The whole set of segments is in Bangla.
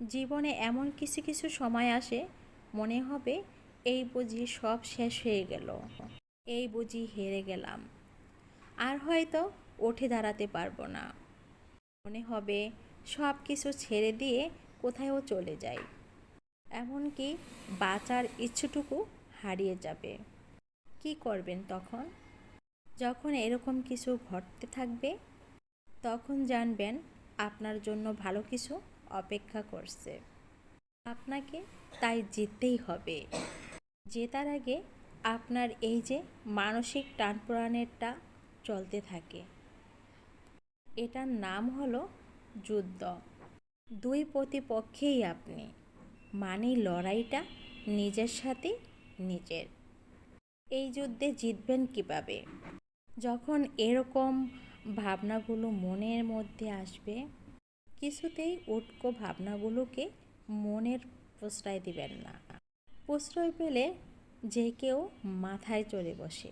জীবনে এমন কিছু কিছু সময় আসে, মনে হবে এই বুঝি সব শেষ হয়ে গেল, এই বুঝি হেরে গেলাম, আর হয়তো উঠে দাঁড়াতে পারবো না। মনে হবে সব কিছু ছেড়ে দিয়ে কোথাও চলে যাই, এমনকি বাঁচার ইচ্ছুটুকু হারিয়ে যাবে। কি করবেন তখন? যখন এরকম কিছু ঘটতে থাকবে, তখন জানবেন আপনার জন্য ভালো কিছু অপেক্ষা করছে। আপনাকে তাই জিততেই হবে। জেতার আগে আপনার এই যে মানসিক টানপোড়েনটা চলতে থাকে, এটার নাম হলো যুদ্ধ। দুই প্রতিপক্ষেই আপনি, মানে লড়াইটা নিজের সাথে নিজের। এই যুদ্ধে জিতবেন কিভাবে? যখন এরকম ভাবনাগুলো মনের মধ্যে আসবে, কিছুতেই উটকো ভাবনাগুলোকে মনের প্রশ্রয় দিবেন না। প্রশ্রয় পেলে যে কেউ মাথায় চড়ে বসে।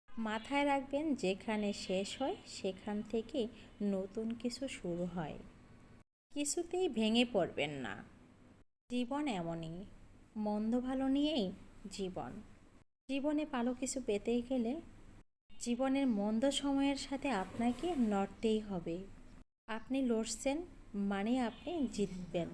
মাথায় রাখবেন, যেখানে শেষ হয় সেখান থেকে নতুন কিছু শুরু হয়। কিছুতেই ভেঙে পড়বেন না। জীবন এমনই, মন্দ ভালো নিয়েই জীবন। জীবনে ভালো কিছু পেতেই গেলে জীবনের মন্দ সময়ের সাথে আপনাকে লড়তেই হবে। আপনি লড়ছেন মানে আপনি জিতবেন।